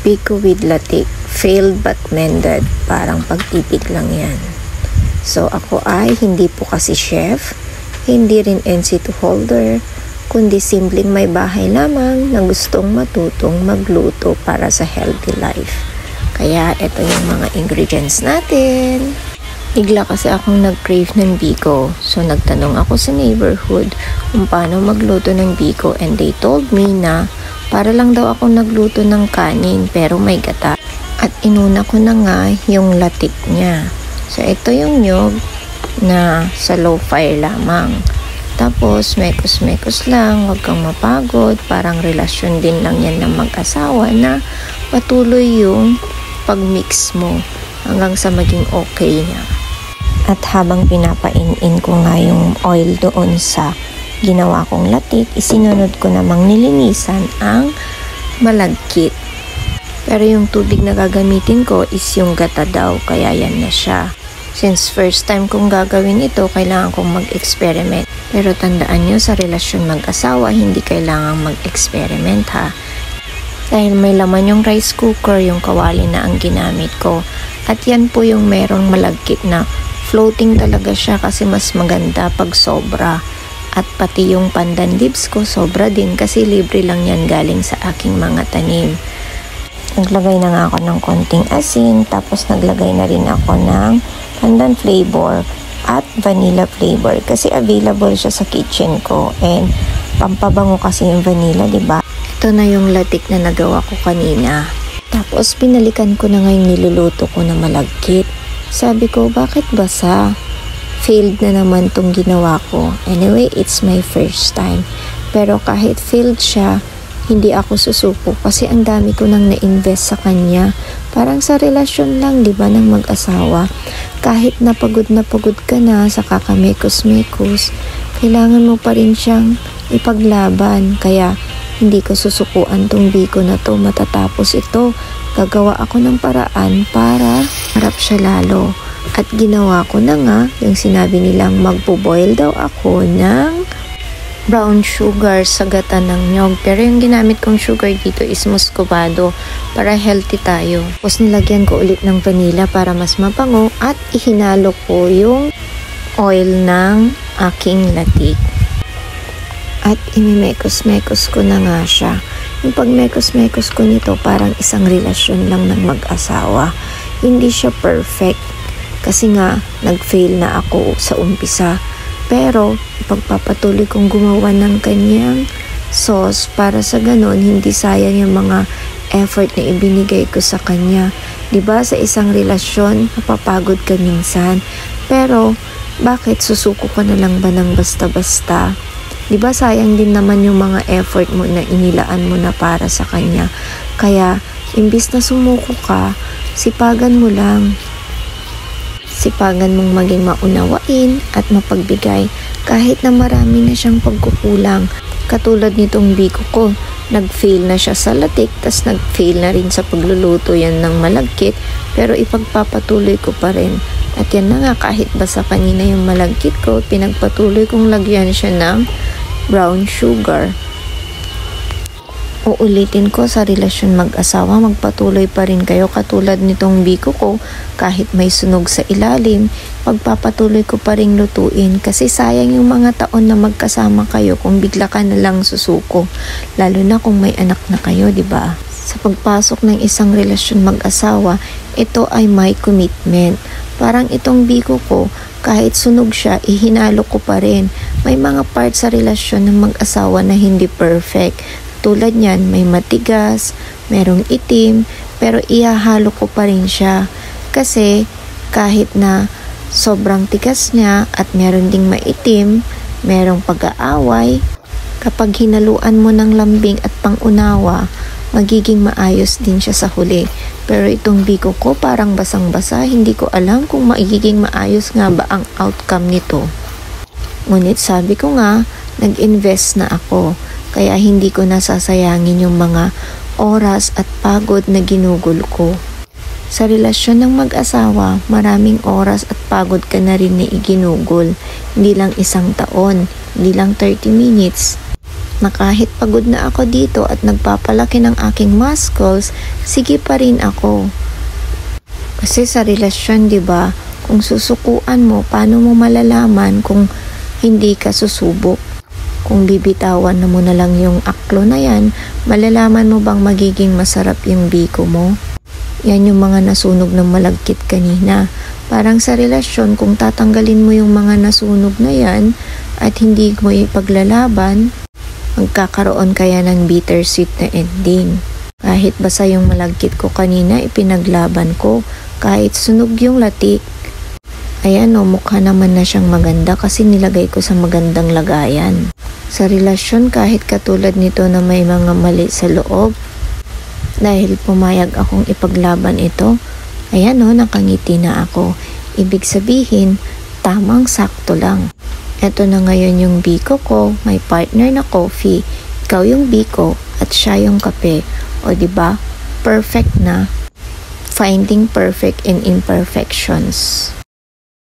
Biko with latik, failed but mended. Parang pagtipid lang yan. So ako ay hindi po kasi chef, hindi rin NC2 holder, kundi simpleng may bahay lamang na gustong matutong magluto para sa healthy life. Kaya ito yung mga ingredients natin. Bigla kasi akong nag-crave ng biko. So nagtanong ako sa neighborhood kung paano magluto ng biko, and they told me na para lang daw ako nagluto ng kanin pero may gata. At inuna ko na nga yung latik niya. So ito yung nyog na sa low fire lamang. Tapos mekos-mekos lang, huwag kang mapagod. Parang relasyon din lang yan ng mag-asawa na patuloy yung pag-mix mo hanggang sa maging okay niya. At habang pinapain-in ko nga yung oil doon sa ginawa kong latik, isinunod ko namang nilinisan ang malagkit. Pero yung tubig na gagamitin ko is yung gata daw, kaya yan na siya. Since first time kong gagawin ito, kailangan kong mag-experiment. Pero tandaan nyo, sa relasyon mag-asawa, hindi kailangan mag-experiment ha. Dahil may laman yung rice cooker, yung kawali na ang ginamit ko. At yan po yung merong malagkit na floating talaga siya kasi mas maganda pag sobra. At pati yung pandan leaves ko sobra din kasi libre lang yan galing sa aking mga tanim. Naglagay na nga ako ng konting asin, tapos naglagay na rin ako ng pandan flavor at vanilla flavor kasi available siya sa kitchen ko, and pampabango kasi yung vanilla, diba? Ito na yung latik na nagawa ko kanina. Tapos pinalikan ko na nga yung niluluto ko na malagkit. Sabi ko, bakit basa? Failed na naman tong ginawa ko. Anyway, it's my first time. Pero kahit failed siya, hindi ako susuko kasi ang dami ko nang na-invest sa kanya. Parang sa relasyon lang, di ba, ng mag-asawa. Kahit na pagod ka na sa kakamekos-mekos, kailangan mo pa rin siyang ipaglaban. Kaya hindi ko susukuan tong biko na to. Matatapos ito, gagawa ako ng paraan para harap siya lalo. At ginawa ko na nga yung sinabi nilang magpo-boil daw ako ng brown sugar sa gata ng nyog. Pero yung ginamit kong sugar dito is muscovado para healthy tayo. Tapos nilagyan ko ulit ng vanilla para mas mabango at ihinalo ko yung oil ng aking latik. At imimekos-mekos ko na nga siya. Yung pagmekos-mekos ko nito parang isang relasyon lang ng mag-asawa. Hindi siya perfect kasi nga nag-fail na ako sa umpisa. Pero ipagpapatuloy kong gumawa ng kanyang sauce para sa ganon hindi sayang yung mga effort na ibinigay ko sa kanya. Diba sa isang relasyon mapapagod ka minsan, pero bakit susuko ka na lang ba ng basta-basta? Diba sayang din naman yung mga effort mo na inilaan mo na para sa kanya. Kaya imbis na sumuko ka, sipagan mo lang. Sipagan mong maging maunawain at mapagbigay kahit na marami na siyang pagkukulang. Katulad nitong biko ko, nag-fail na siya sa latik, tas nag-fail na rin sa pagluluto yan ng malagkit, pero ipagpapatuloy ko pa rin. At yan na nga, kahit basa kanina yung malagkit ko, pinagpatuloy kong lagyan siya ng brown sugar. Uulitin ko, sa relasyon mag-asawa, magpatuloy pa rin kayo katulad nitong biko ko. Kahit may sunog sa ilalim, pagpapatuloy ko pa rin lutuin kasi sayang yung mga taon na magkasama kayo kung bigla ka na lang susuko. Lalo na kung may anak na kayo, diba? Sa pagpasok ng isang relasyon mag-asawa, ito ay my commitment. Parang itong biko ko, kahit sunog siya, ihinalo ko pa rin. May mga parts sa relasyon ng mag-asawa na hindi perfect. Tulad niyan, may matigas, merong itim, pero ihahalo ko pa rin siya. Kasi kahit na sobrang tigas niya at meron ding maitim, merong pag-aaway, kapag hinaluan mo ng lambing at pangunawa, magiging maayos din siya sa huli. Pero itong biko ko parang basang-basa, hindi ko alam kung magiging maayos nga ba ang outcome nito. Ngunit sabi ko nga, nag-invest na ako. Kaya hindi ko nasasayangin yung mga oras at pagod na ginugol ko. Sa relasyon ng mag-asawa, maraming oras at pagod ka na rin na iginugol. Hindi lang isang taon, hindi lang 30 minutes. na kahit pagod na ako dito at nagpapalaki ng aking muscles, sige pa rin ako. Kasi sa relasyon, 'di ba, kung susukuan mo, paano mo malalaman kung hindi ka susubok? Kung bibitawan na mo na lang yung aklo na yan, malalaman mo bang magiging masarap yung biko mo? Yan yung mga nasunog ng malagkit kanina. Parang sa relasyon, kung tatanggalin mo yung mga nasunog na yan at hindi mo ipaglalaban, magkakaroon kaya ng bittersweet na ending. Kahit basa yung malagkit ko kanina, ipinaglaban ko. Kahit sunog yung latik. Ayan o, mukha naman na siyang maganda kasi nilagay ko sa magandang lagayan. Sa relasyon, kahit katulad nito na may mga mali sa loob, dahil pumayag akong ipaglaban ito, ayan o, nakangiti na ako. Ibig sabihin, tamang sakto lang. Ito na ngayon yung biko ko, may partner na coffee. Ikaw yung biko at siya yung kape. O diba, perfect na. Finding perfect in imperfections.